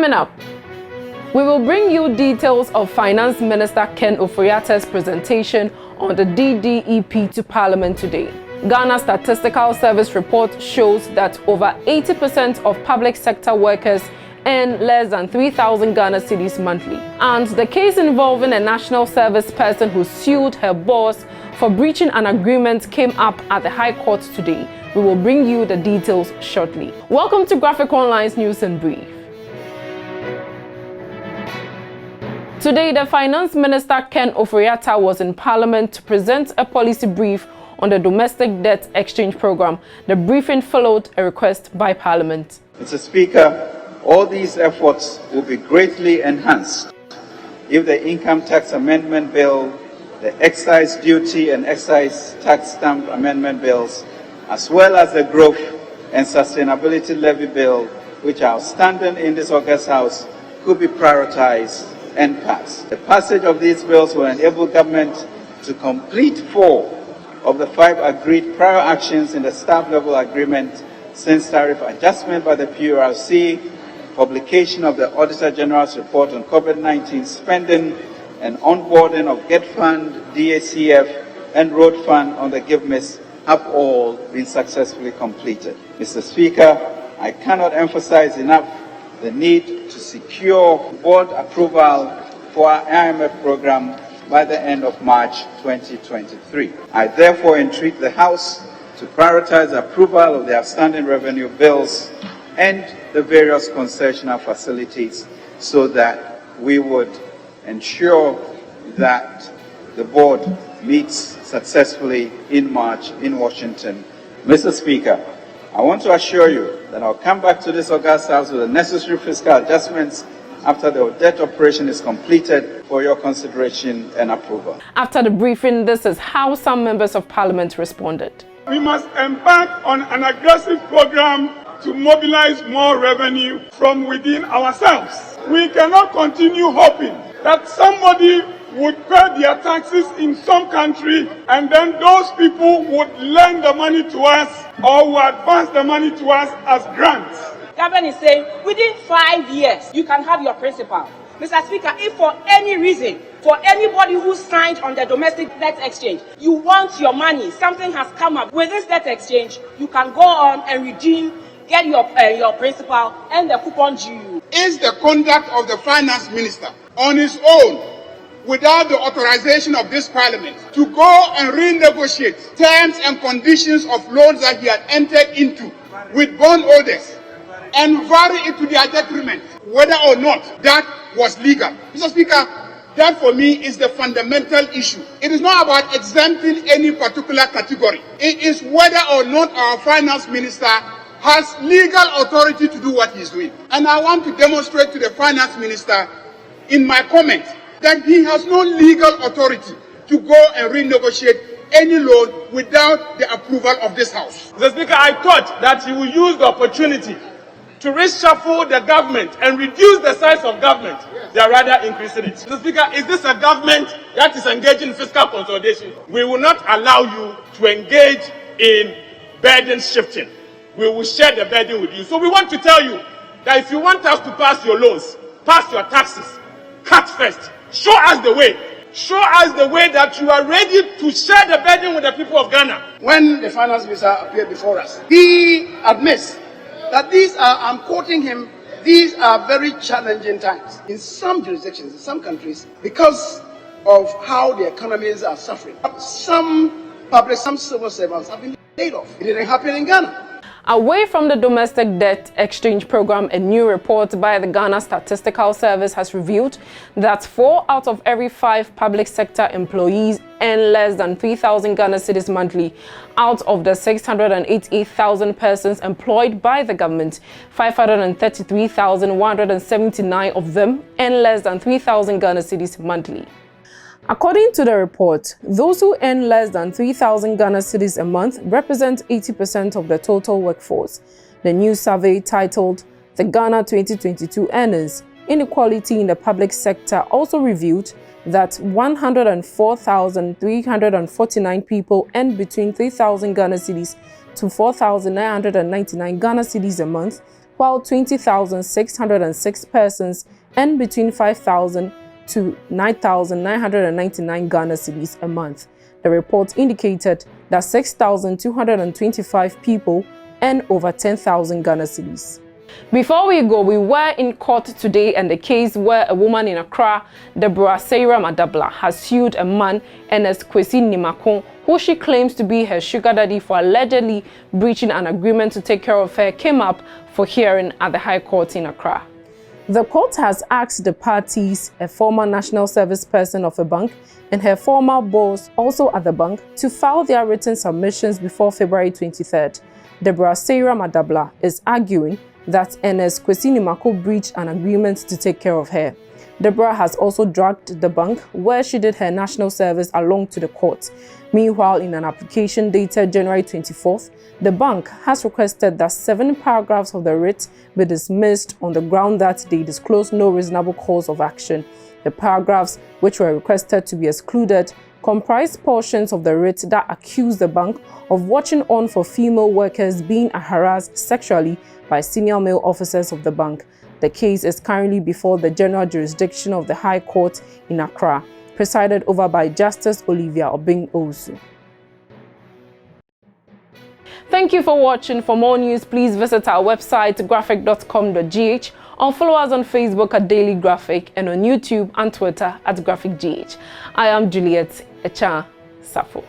Coming up, we will bring you details of Finance Minister Ken Ofori-Attah's presentation on the DDEP to Parliament today. Ghana Statistical Service report shows that over 80% of public sector workers earn less than 3,000 Ghana cedis monthly. And the case involving a national service person who sued her boss for breaching an agreement came up at the High Court today. We will bring you the details shortly. Welcome to Graphic Online's News in Brief. Today, the Finance Minister Ken Ofori-Attah was in Parliament to present a policy brief on the Domestic Debt Exchange Program. The briefing followed a request by Parliament. Mr. Speaker, all these efforts will be greatly enhanced if the Income Tax Amendment Bill, the Excise Duty and Excise Tax Stamp Amendment Bills, as well as the Growth and Sustainability Levy Bill, which are outstanding in this August House, could be prioritized and passed. The passage of these bills will enable government to complete 4 of the 5 agreed prior actions in the staff level agreement since tariff adjustment by the PURC, publication of the Auditor General's report on COVID-19 spending, and onboarding of GET Fund, DACF, and Road Fund on the GIVMIS have all been successfully completed. Mr. Speaker, I cannot emphasize enough the need to secure board approval for our IMF program by the end of March 2023. I therefore entreat the House to prioritize approval of the outstanding revenue bills and the various concessional facilities so that we would ensure that the board meets successfully in March in Washington. Mr. Speaker, I want to assure you that I'll come back to this August House with the necessary fiscal adjustments after the debt operation is completed for your consideration and approval. After the briefing, this is how some members of Parliament responded. We must embark on an aggressive program to mobilize more revenue from within ourselves. We cannot continue hoping that somebody would pay their taxes in some country and then those people would lend the money to us or would advance the money to us as grants. Government is saying within 5 years you can have your principal. Mr. Speaker, if for any reason, for anybody who signed on the domestic debt exchange, you want your money, something has come up with this debt exchange, you can go on and redeem, get your principal and the coupon due. Is the conduct of the finance minister on his own, without the authorization of this parliament, to go and renegotiate terms and conditions of loans that he had entered into with bondholders and vary it to their detriment, whether or not that was legal? Mr. Speaker, that for me is the fundamental issue. It is not about exempting any particular category. It is whether or not our finance minister has legal authority to do what he is doing. And I want to demonstrate to the finance minister in my comment that he has no legal authority to go and renegotiate any loan without the approval of this House. Mr. Speaker, I thought that he would use the opportunity to reshuffle the government and reduce the size of government. They are rather increasing it. Mr. Speaker, is this a government that is engaging in fiscal consolidation? We will not allow you to engage in burden shifting. We will share the burden with you. So we want to tell you that if you want us to pass your loans, pass your taxes, cut first, show us the way. Show us the way that you are ready to share the burden with the people of Ghana. When the finance minister appeared before us, he admits that these are, I'm quoting him, these are very challenging times in some jurisdictions, in some countries, because of how the economies are suffering. Some civil servants have been laid off. It didn't happen in Ghana. Away from the Domestic Debt Exchange Program, a new report by the Ghana Statistical Service has revealed that 4 out of every 5 public sector employees earn less than 3,000 Ghana cedis monthly. Out of the 688,000 persons employed by the government, 533,179 of them earn less than 3,000 Ghana cedis monthly. According to the report, those who earn less than 3,000 Ghana cedis a month represent 80% of the total workforce. The new survey titled The Ghana 2022 Earners, Inequality in the Public Sector also revealed that 104,349 people earn between 3,000 Ghana cedis to 4,999 Ghana cedis a month, while 20,606 persons earn between 5,000 to 9,999 Ghana cedis a month. The report indicated that 6,225 people earn over 10,000 Ghana cedis. Before we go, we were in court today and the case where a woman in Accra, Deborah Sarah Madabla, has sued a man, Ernest Kwesi Nimakon, who she claims to be her sugar daddy for allegedly breaching an agreement to take care of her, came up for hearing at the High Court in Accra. The court has asked the parties, a former national service person of a bank and her former boss, also at the bank, to file their written submissions before February 23rd. Deborah Sarah Madabla is arguing that Ernest Kwesi Nimakon breached an agreement to take care of her. Deborah has also dragged the bank where she did her national service along to the court. Meanwhile, in an application dated January 24th, the bank has requested that 7 paragraphs of the writ be dismissed on the ground that they disclose no reasonable cause of action. The paragraphs, which were requested to be excluded, comprise portions of the writ that accuse the bank of watching on for female workers being harassed sexually by senior male officers of the bank. The case is currently before the general jurisdiction of the High Court in Accra, presided over by Justice Olivia Obing-Owusu. Thank you for watching. For more news, please visit our website graphic.com.gh, or follow us on Facebook at Daily Graphic and on YouTube and Twitter at GraphicGH. I am Juliet Echa Safo.